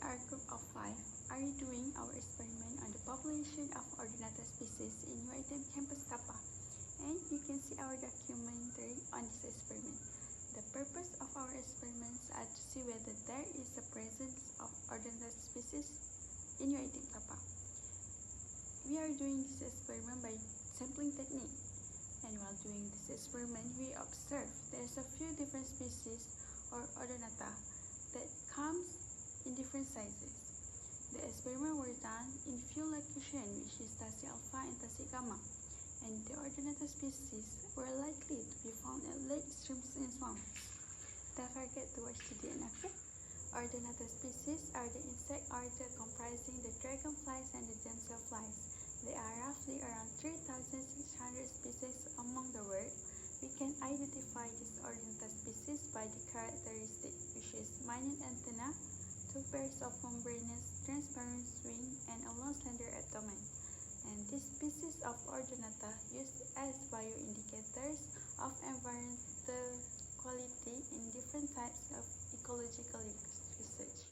are a group of 5 are doing our experiment on the population of Ordinata species in UiTM campus Tapa. And you can see our documentary on this experiment. The purpose of our experiments are to see whether there is a presence of Ordinata species in UiTM Tapa. We are doing this experiment by sampling technique. And while doing this experiment, we observe there's a few different species or Ordinata that comes in different sizes. The experiment were done in few locations, which is Tasik Alpha and Tasik Gamma, and the Ordinata species were likely to be found in lake streams and swamps. Don't forget to watch to the end, okay? Ordinata species are the insect order comprising the dragonflies and the damselflies. There are roughly around 3,600 species among the world. We can identify these Ordinata species by the characteristic, which is minute antenna, 2 pairs of membranous transparent wing, and a long slender abdomen. And these species of Ordinata used as bioindicators of environmental quality in different types of ecological research.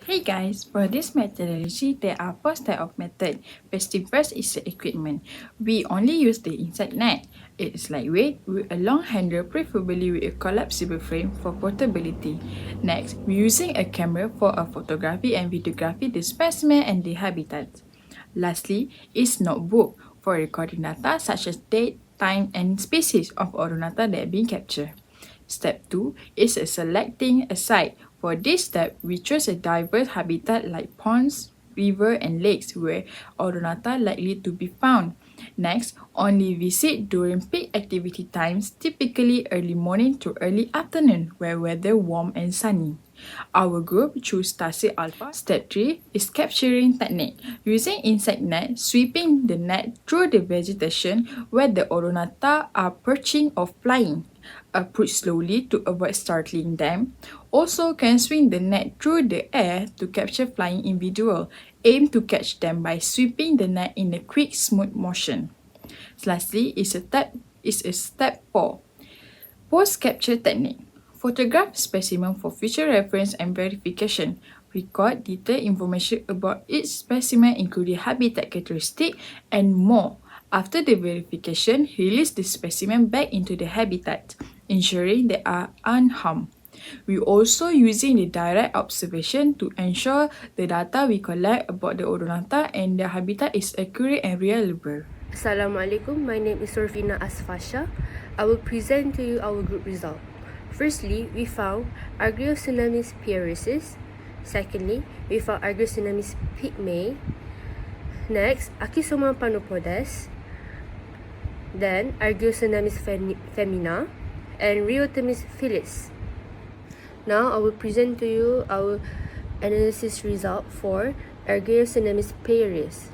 Hey guys, for this methodology, there are 4 types of method. First is the equipment. We only use the insect net. It is lightweight with a long handle, preferably with a collapsible frame for portability. Next, we're using a camera for a photography and videography the specimen and the habitat. Lastly, is notebook for recording data such as date, time, and species of Ordinata that have been captured. Step 2 is selecting a site. For this step, we choose a diverse habitat like ponds, river, and lakes where Ordinata likely to be found. Next, only visit during peak activity times, typically early morning to early afternoon, where weather warm and sunny. Our group choose Tasik Alpha. Step 3 is capturing technique. Using insect net, sweeping the net through the vegetation where the Ordinata are perching or flying. Approach slowly to avoid startling them. Also can swing the net through the air to capture flying individual. Aim to catch them by sweeping the net in a quick, smooth motion. Lastly is step 4. Post-capture technique. Photograph specimen for future reference and verification. Record detailed information about each specimen including habitat characteristic and more. After the verification, release the specimen back into the habitat, ensuring they are unharmed. We also using the direct observation to ensure the data we collect about the Ordinata and their habitat is accurate and reliable. Assalamualaikum, my name is Sorvina Asfasha. I will present to you our group result. Firstly, we found Argiosynamis pieris. Secondly, we found Argiosynamis pygmae. Next, Achisoma panopodes. Then, Argiosynamis femina and Rheotemis philis. Now, I will present to you our analysis result for Argiosynamis pieris.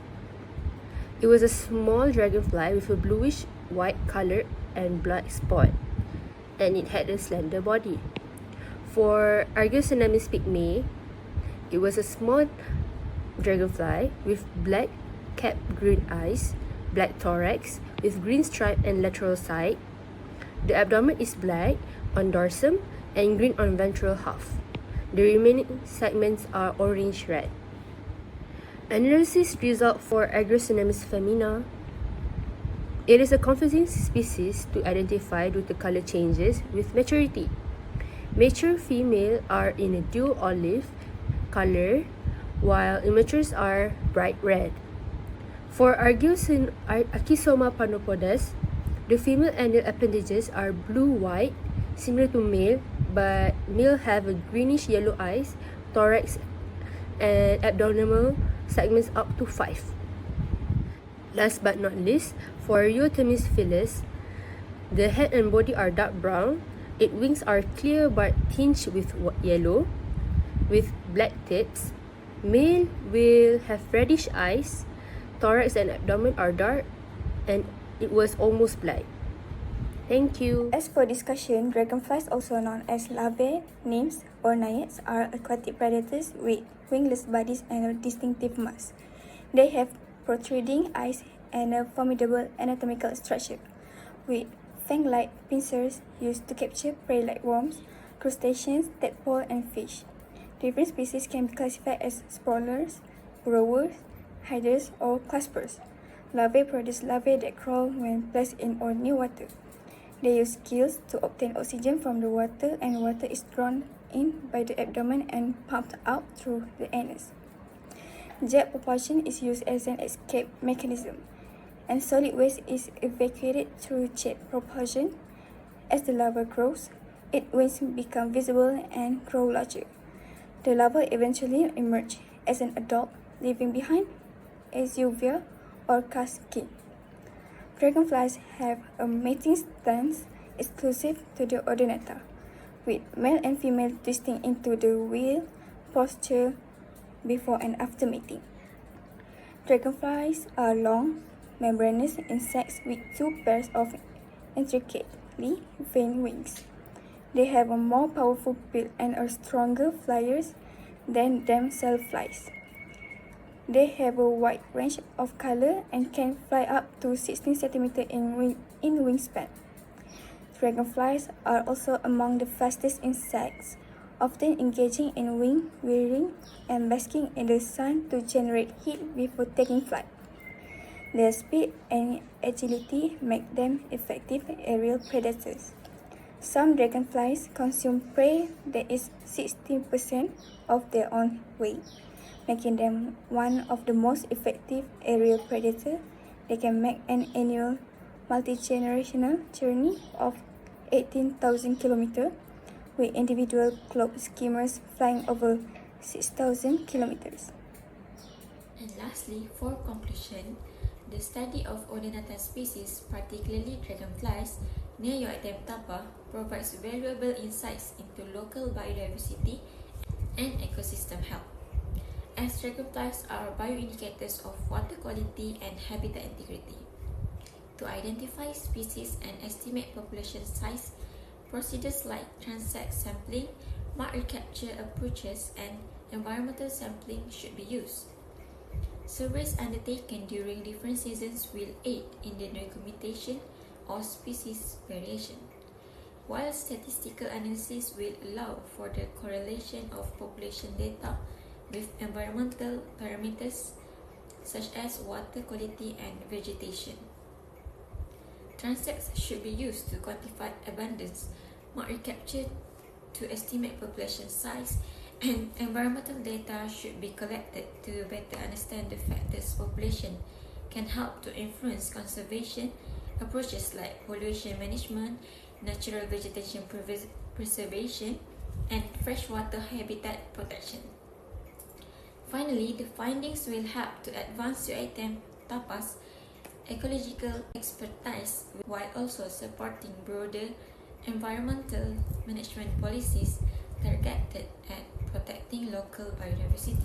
It was a small dragonfly with a bluish white color and black spot, and it had a slender body. For Argiosynamis pygmae, it was a small dragonfly with black capped green eyes, black thorax with green stripe and lateral side. The abdomen is black on dorsum and green on ventral half. The remaining segments are orange-red. Analysis result for Argiosynamis femina. It is a confusing species to identify due to color changes with maturity. Mature female are in a dual olive color, while immatures are bright red. For Achisoma panopodes, the female anal appendages are blue-white, similar to male, but male have a greenish yellow eyes, thorax, and abdominal segments up to 5. Last but not least, for Rheotemis philis, the head and body are dark brown. Its wings are clear but tinged with yellow, with black tips. Male will have reddish eyes, thorax and abdomen are dark, and it was almost black. Thank you. As for discussion, dragonflies, also known as larvae, nymphs, or naiads, are aquatic predators with wingless bodies and a distinctive mask. They have protruding eyes and a formidable anatomical structure, with fang-like pincers used to capture prey like worms, crustaceans, tadpole, and fish. Different species can be classified as sprawlers, burrowers, hiders, or claspers. Larvae produce larvae that crawl when placed in or near water. They use gills to obtain oxygen from the water, and water is drawn in by the abdomen and pumped out through the anus. Jet propulsion is used as an escape mechanism, and solid waste is evacuated through jet propulsion. As the larva grows, its wings become visible and grow larger. The larva eventually emerge as an adult, leaving behind exuvia or cast skin. Dragonflies have a mating stance exclusive to the Odonata, with male and female twisting into the wheel posture before and after mating. Dragonflies are long, membranous insects with two pairs of intricately veined wings. They have a more powerful bill and are stronger flyers than damselflies. They have a wide range of color and can fly up to 16 cm in wingspan. Dragonflies are also among the fastest insects, often engaging in wing wearing and basking in the sun to generate heat before taking flight. Their speed and agility make them effective aerial predators. Some dragonflies consume prey that is 60% of their own weight, making them one of the most effective aerial predators. They can make an annual multi-generational journey of 18,000 kilometers, with individual globe skimmers flying over 6,000 kilometers. And lastly, for conclusion, the study of Odonata species, particularly dragonflies, near your item Tapa provides valuable insights into local biodiversity and ecosystem health, as dragonflies are bioindicators of water quality and habitat integrity. To identify species and estimate population size, procedures like transect sampling, mark recapture approaches, and environmental sampling should be used. Surveys undertaken during different seasons will aid in the documentation of species variation, while statistical analysis will allow for the correlation of population data with environmental parameters such as water quality and vegetation. Transects should be used to quantify abundance, mark recapture to estimate population size, and environmental data should be collected to better understand the factors population can help to influence conservation approaches like pollution management, natural vegetation preservation, and freshwater habitat protection. Finally, the findings will help to advance UiTM Tapa's ecological expertise while also supporting broader environmental management policies targeted at protecting local biodiversity.